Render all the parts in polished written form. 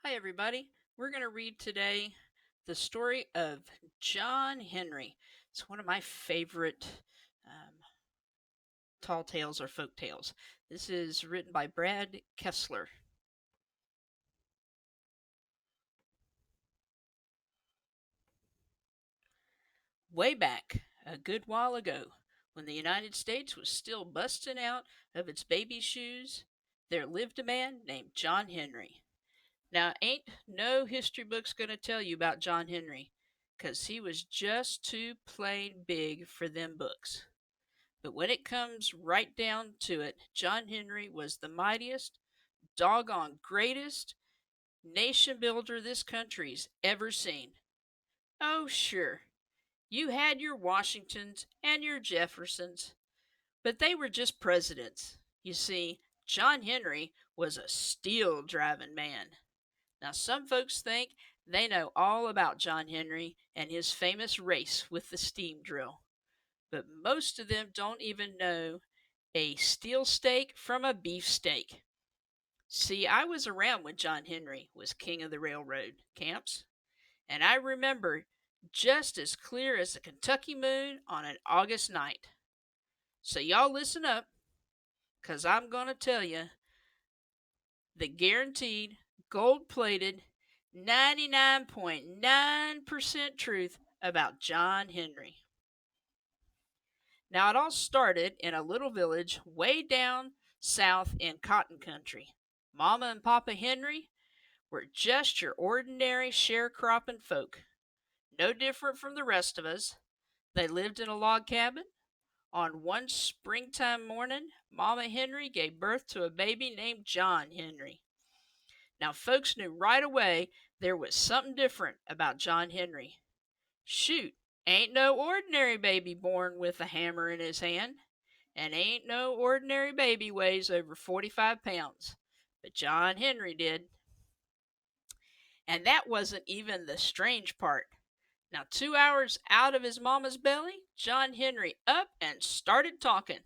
Hi, everybody. We're going to read today the story of John Henry. It's one of my favorite um, tall tales or folk tales. This is written by Brad Kessler. Way back, a good while ago, when the United States was still busting out of its baby shoes, there lived a man named John Henry. Now, ain't no history book's going to tell you about John Henry, 'cause he was just too plain big for them books. But when it comes right down to it, John Henry was the mightiest, doggone greatest nation builder this country's ever seen. Oh, sure, you had your Washingtons and your Jeffersons, but they were just presidents. You see, John Henry was a steel driving man. Now, some folks think they know all about John Henry and his famous race with the steam drill, but most of them don't even know a steel steak from a beef steak. See, I was around when John Henry was king of the railroad camps, and I remember just as clear as the Kentucky moon on an August night. So, y'all listen up, 'cause I'm going to tell you the guaranteed, gold plated, 99.9% truth about John Henry. Now, it all started in a little village way down south in cotton country. Mama and Papa Henry were just your ordinary sharecropping folk, no different from the rest of us. They lived in a log cabin. On one springtime morning, Mama Henry gave birth to a baby named John Henry. Now, folks knew right away there was something different about John Henry. Shoot, ain't no ordinary baby born with a hammer in his hand, and ain't no ordinary baby weighs over 45 pounds. But John Henry did. And that wasn't even the strange part. Now, 2 hours out of his mama's belly, John Henry up and started talking.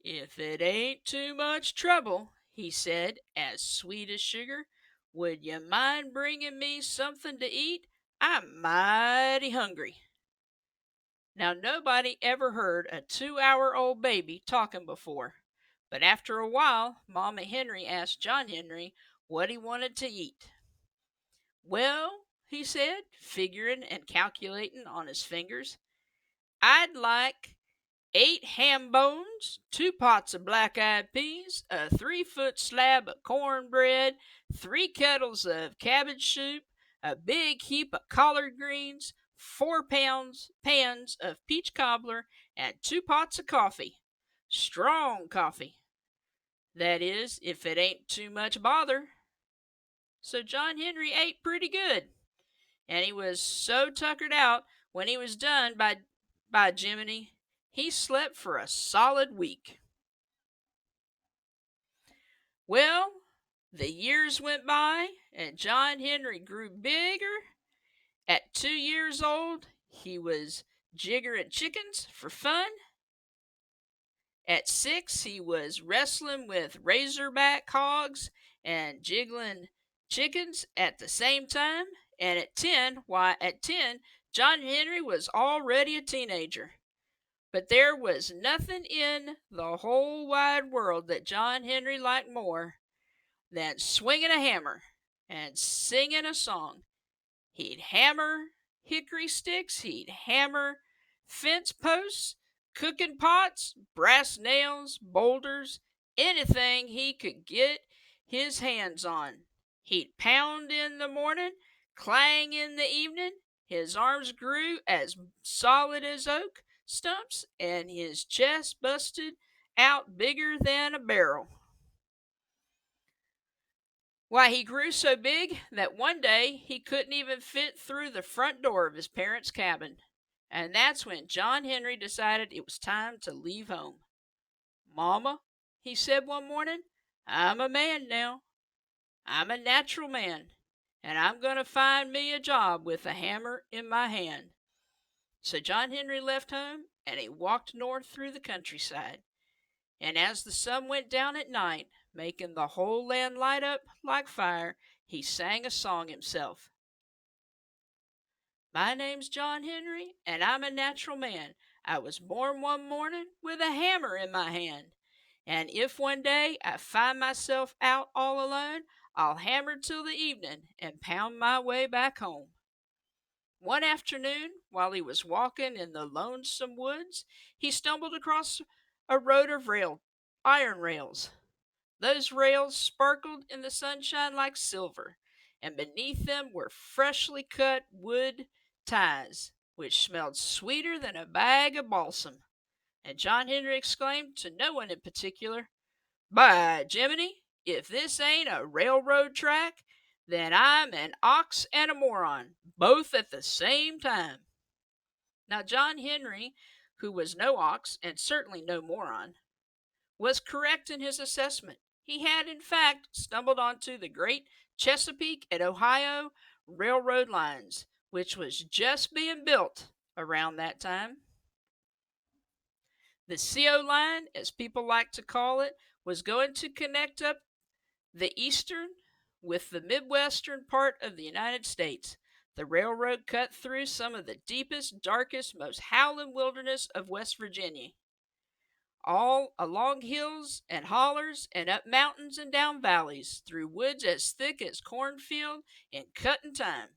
"If it ain't too much trouble," he said, as sweet as sugar, "would you mind bringing me something to eat? I'm mighty hungry." Now, nobody ever heard a 2 hour old baby talking before, but after a while, Mama Henry asked John Henry what he wanted to eat. "Well," he said, figuring and calculating on his fingers, "I'd like 8 ham bones, 2 pots of black eyed peas, a 3 foot slab of cornbread, 3 kettles of cabbage soup, a big heap of collard greens, 4 pans of peach cobbler, and 2 pots of coffee. Strong coffee. That is, if it ain't too much bother." So John Henry ate pretty good, and he was so tuckered out when he was done by Jiminy, he slept for a solid week. Well, the years went by, and John Henry grew bigger. At 2 years old, he was jiggering chickens for fun. At 6, he was wrestling with razorback hogs and jiggling chickens at the same time. And at 10, John Henry was already a teenager. But there was nothing in the whole wide world that John Henry liked more than swinging a hammer and singing a song. He'd hammer hickory sticks, he'd hammer fence posts, cooking pots, brass nails, boulders, anything he could get his hands on. He'd pound in the morning, clang in the evening. His arms grew as solid as oak stumps, and his chest busted out bigger than a barrel. Why, he grew so big that one day he couldn't even fit through the front door of his parents' cabin. And that's when John Henry decided it was time to leave home. "Mama," he said one morning, "I'm a man now. I'm a natural man, and I'm going to find me a job with a hammer in my hand." So John Henry left home and he walked north through the countryside. And as the sun went down at night, making the whole land light up like fire, he sang a song himself. My name's John Henry, and I'm a natural man. I was born one morning with a hammer in my hand. And if one day I find myself out all alone, I'll hammer till the evening and pound my way back home. One afternoon, while he was walking in the lonesome woods, he stumbled across a road of iron rails. Those rails sparkled in the sunshine like silver, and beneath them were freshly cut wood ties, which smelled sweeter than a bag of balsam. And John Henry exclaimed, to no one in particular, "By Jiminy, if this ain't a railroad track, then I'm an ox and a moron, both at the same time." Now, John Henry, who was no ox and certainly no moron, was correct in his assessment. He had, in fact, stumbled onto the great Chesapeake and Ohio railroad lines, which was just being built around that time. The CO line, as people like to call it, was going to connect up the eastern with the midwestern part of the United States. The railroad cut through some of the deepest, darkest, most howling wilderness of West Virginia, all along hills and hollers and up mountains and down valleys, through woods as thick as cornfield in cutting time.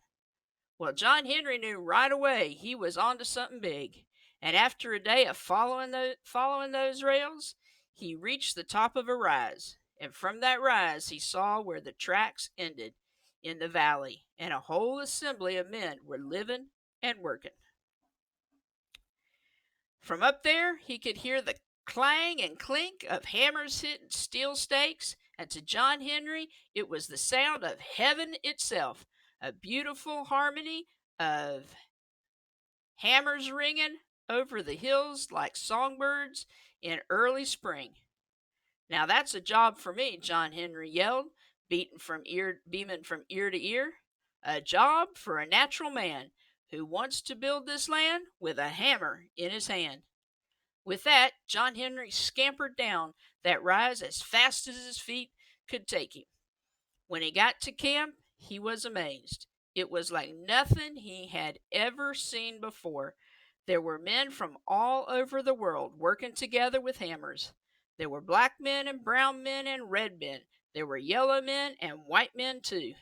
Well, John Henry knew right away he was onto something big, and after a day of following those rails, he reached the top of a rise, and from that rise he saw where the tracks ended in the valley, and a whole assembly of men were living and working. From up there he could hear the clang and clink of hammers hitting steel stakes, and to John Henry it was the sound of heaven itself, a beautiful harmony of hammers ringing over the hills like songbirds in early spring. "Now that's a job for me," John Henry yelled, beaming from ear to ear. "A job for a natural man who wants to build this land with a hammer in his hand." With that, John Henry scampered down that rise as fast as his feet could take him. When he got to camp, he was amazed. It was like nothing he had ever seen before. There were men from all over the world working together with hammers. There were black men and brown men and red men. There were yellow men and white men too.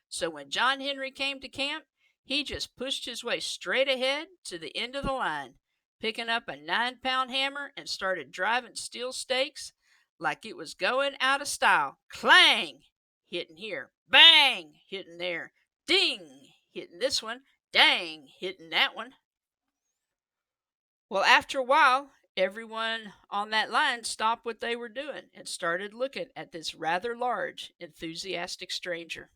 So when John Henry came to camp, he just pushed his way straight ahead to the end of the line, picking up a 9-pound hammer and started driving steel stakes like it was going out of style. Clang! Hitting here. Bang! Hitting there. Ding! Hitting this one. Dang! Hitting that one. Well, after a while, everyone on that line stopped what they were doing and started looking at this rather large, enthusiastic stranger.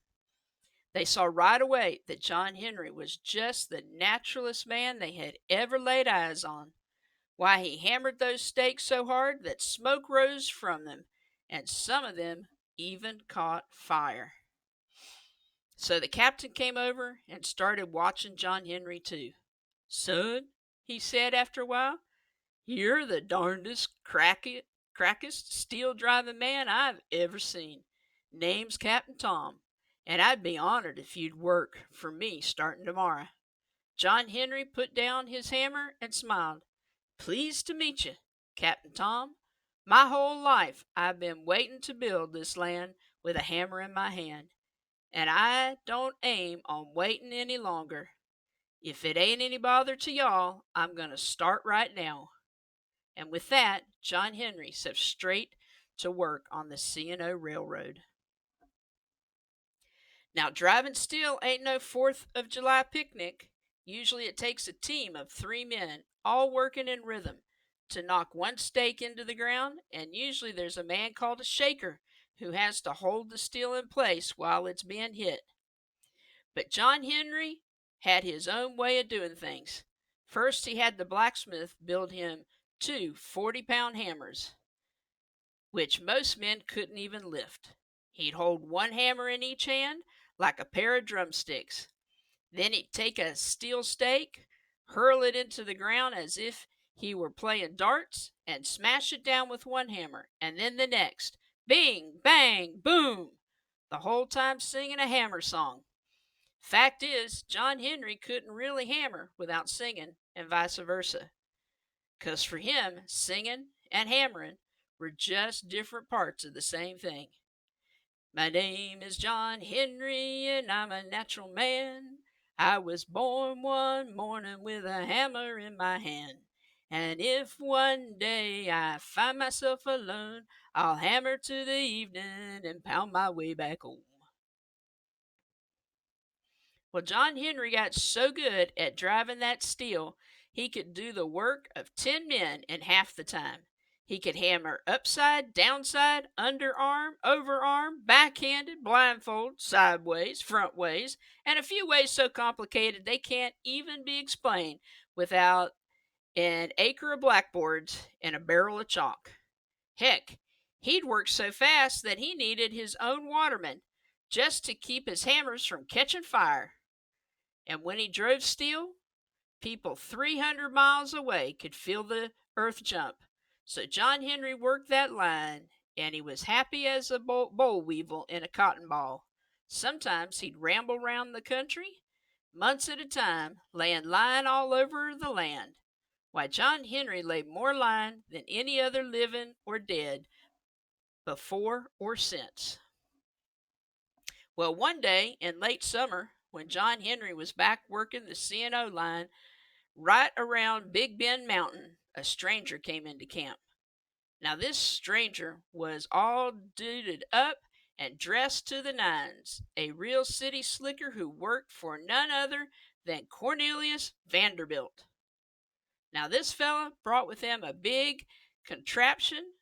They saw right away that John Henry was just the naturalest man they had ever laid eyes on. Why, he hammered those stakes so hard that smoke rose from them, and some of them even caught fire. So the captain came over and started watching John Henry too. "Son," he said after a while, "you're the darndest, crackest, steel-driving man I've ever seen. Name's Captain Tom, and I'd be honored if you'd work for me starting tomorrow." John Henry put down his hammer and smiled. "Pleased to meet you, Captain Tom. My whole life I've been waiting to build this land with a hammer in my hand, and I don't aim on waiting any longer. If it ain't any bother to y'all, I'm going to start right now." And with that, John Henry set straight to work on the C&O Railroad. Now, driving steel ain't no 4th of July picnic. Usually it takes a team of 3 men, all working in rhythm, to knock one stake into the ground, and usually there's a man called a shaker who has to hold the steel in place while it's being hit. But John Henry had his own way of doing things. First, he had the blacksmith build him 2 40-pound hammers, which most men couldn't even lift. He'd hold one hammer in each hand like a pair of drumsticks. Then he'd take a steel stake, hurl it into the ground as if he were playing darts, and smash it down with one hammer, and then the next. Bing, bang, boom! the whole time singing a hammer song. Fact is, John Henry couldn't really hammer without singing, and vice versa. 'Cause for him, singing and hammering were just different parts of the same thing. My name is John Henry, and I'm a natural man. I was born one morning with a hammer in my hand. And if one day I find myself alone, I'll hammer to the evening and pound my way back home. Well, John Henry got so good at driving that steel, he could do the work of 10 men in half the time. He could hammer upside, downside, underarm, overarm, backhanded, blindfold, sideways, frontways, and a few ways so complicated they can't even be explained without an acre of blackboards and a barrel of chalk. Heck, he'd work so fast that he needed his own waterman just to keep his hammers from catching fire. And when he drove steel, people 300 miles away could feel the earth jump. So John Henry worked that line, and he was happy as a boll weevil in a cotton ball. Sometimes he'd ramble round the country, months at a time, laying line all over the land. Why, John Henry laid more line than any other living or dead, before or since. Well, one day in late summer, when John Henry was back working the C&O line right around Big Bend Mountain, a stranger came into camp. Now, this stranger was all duded up and dressed to the nines, a real city slicker who worked for none other than Cornelius Vanderbilt. Now, this fella brought with him a big contraption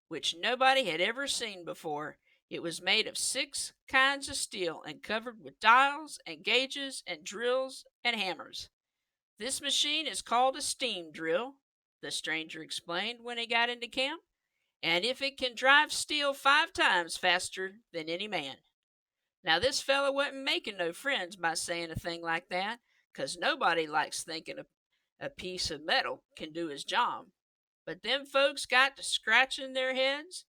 which nobody had ever seen before. It was made of 6 kinds of steel and covered with dials and gauges and drills and hammers. This machine is called a steam drill, the stranger explained when he got into camp, and if it can drive steel 5 times faster than any man. Now, this fellow wasn't making no friends by saying a thing like that, 'cause nobody likes thinking a piece of metal can do his job. But them folks got to scratching their heads,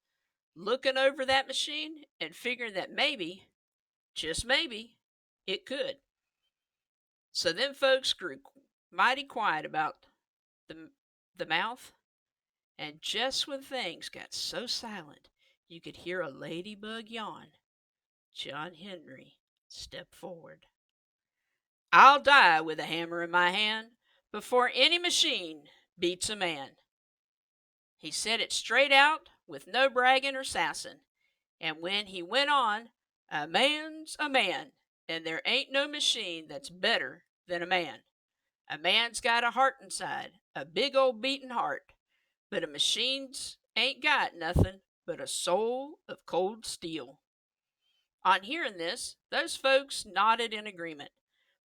looking over that machine, and figuring that maybe, just maybe, it could. So them folks grew mighty quiet about the mouth, and just when things got so silent you could hear a ladybug yawn, John Henry stepped forward. I'll die with a hammer in my hand before any machine beats a man. He said it straight out with no bragging or sassing, and when he went on, a man's a man, and there ain't no machine that's better than a man. A man's got a heart inside, a big old beatin' heart, but a machine's ain't got nothin' but a soul of cold steel. On hearing this, those folks nodded in agreement,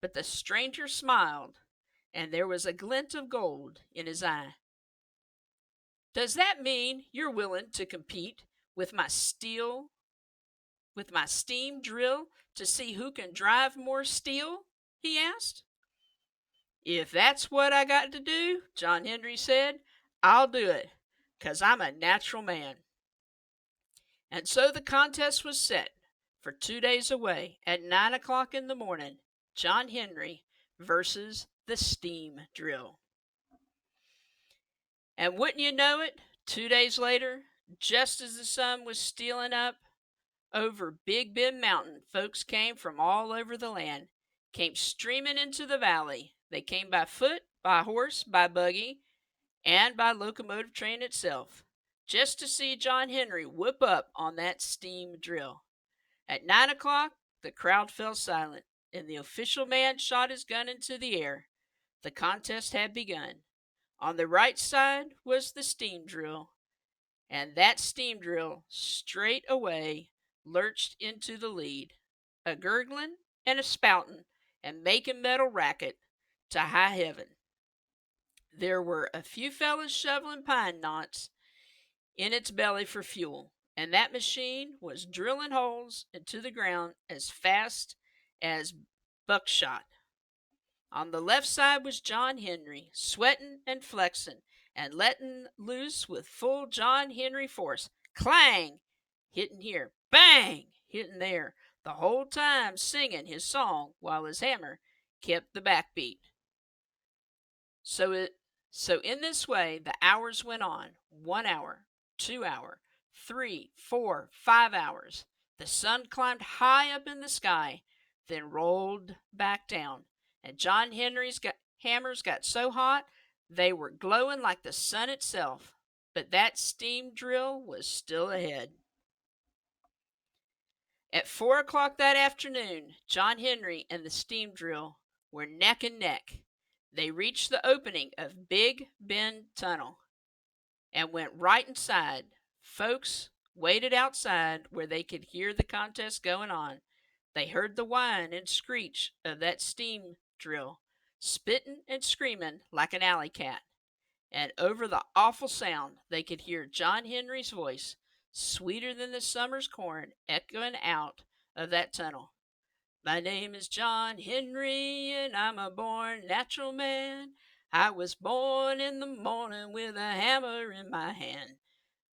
but the stranger smiled, and there was a glint of gold in his eye. Does that mean you're willing to compete with my steam drill to see who can drive more steel? He asked. If that's what I got to do, John Henry said, I'll do it, 'cause I'm a natural man. And so the contest was set for 2 days away at 9 o'clock in the morning, John Henry versus the steam drill. And wouldn't you know it, 2 days later, just as the sun was stealing up over Big Bend Mountain, folks came from all over the land, came streaming into the valley. They came by foot, by horse, by buggy, and by locomotive train itself, just to see John Henry whip up on that steam drill. At 9 o'clock, the crowd fell silent, and the official man shot his gun into the air. The contest had begun. On the right side was the steam drill, and that steam drill straight away lurched into the lead, a gurgling and a spouting and making metal racket to high heaven. There were a few fellows shoveling pine knots in its belly for fuel, and that machine was drilling holes into the ground as fast as buckshot. On the left side was John Henry, sweating and flexing and letting loose with full John Henry force. Clang! Hitting here. Bang! hitting there, the whole time singing his song while his hammer kept the backbeat. So it so in this way the hours went on. 1 hour, 2 hour, 3, 4, 5 hours. The sun climbed high up in the sky, then rolled back down, and John Henry's hammers got so hot they were glowing like the sun itself. But that steam drill was still ahead. At 4 o'clock that afternoon, John Henry and the steam drill were neck and neck. They reached the opening of Big Bend Tunnel and went right inside. Folks waited outside where they could hear the contest going on. They heard the whine and screech of that steam drill, spitting and screaming like an alley cat. And over the awful sound, they could hear John Henry's voice, sweeter than the summer's corn, echoing out of that tunnel. My name is John Henry, and I'm a born natural man. I was born in the morning with a hammer in my hand.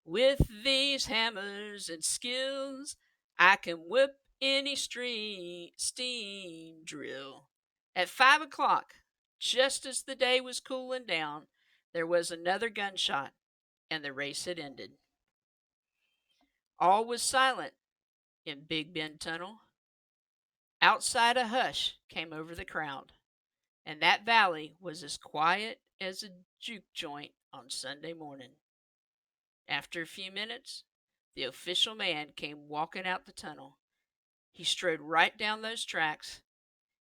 With these hammers and skills, I can whip any steam drill. At 5 o'clock, just as the day was cooling down, there was another gunshot, and the race had ended. All was silent in Big Bend Tunnel. Outside a hush came over the crowd, and that valley was as quiet as a juke joint on Sunday morning. After a few minutes, the official man came walking out the tunnel. He strode right down those tracks,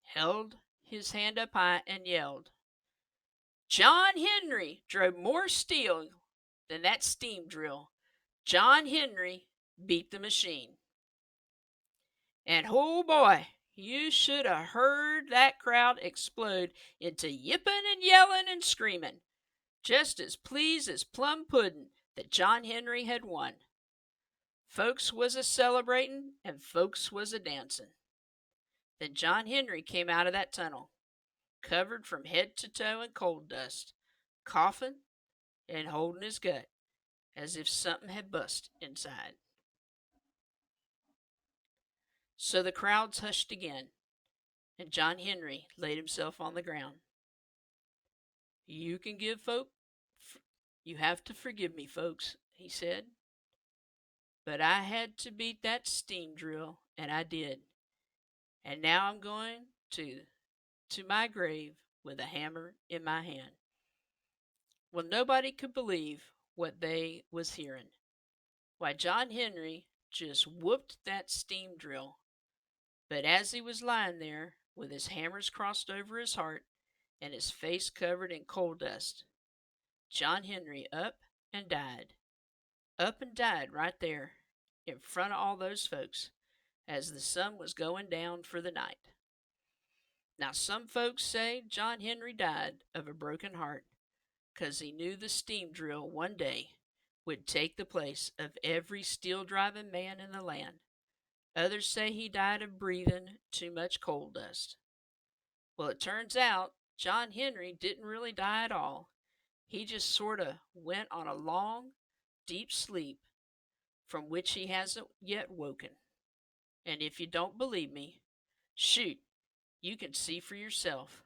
held his hand up high, and yelled, John Henry drove more steel than that steam drill. John Henry beat the machine. And oh boy, you should have heard that crowd explode into yipping and yelling and screaming, just as pleased as plum pudding that John Henry had won. Folks was a celebrating and folks was a dancing. Then John Henry came out of that tunnel, covered from head to toe in coal dust, coughing and holding his gut as if something had bust inside. So the crowds hushed again, and John Henry laid himself on the ground. You have to forgive me, folks, he said. But I had to beat that steam drill, and I did. And now I'm going to my grave with a hammer in my hand. Well, nobody could believe what they was hearing. Why, John Henry just whooped that steam drill. But as he was lying there, with his hammers crossed over his heart and his face covered in coal dust, John Henry up and died. Up and died right there, in front of all those folks, as the sun was going down for the night. Now, some folks say John Henry died of a broken heart, 'cause he knew the steam drill one day would take the place of every steel driving man in the land. Others say he died of breathing too much coal dust. Well, it turns out John Henry didn't really die at all. He just sort of went on a long, deep sleep from which he hasn't yet woken. And if you don't believe me, shoot, you can see for yourself.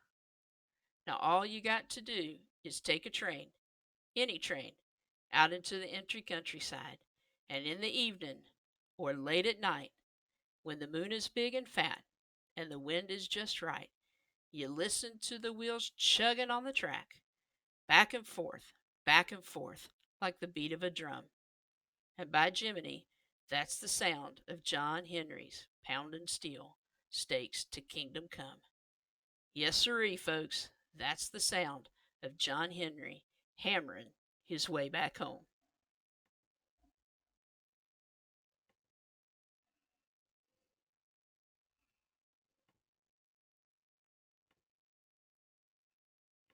Now, all you got to do is take a train, any train, out into the entry countryside, and in the evening or late at night, when the moon is big and fat and the wind is just right, you listen to the wheels chugging on the track, back and forth, like the beat of a drum. And by Jiminy, that's the sound of John Henry's pounding steel stakes to kingdom come. Yes, sirree, folks, that's the sound of John Henry hammering his way back home.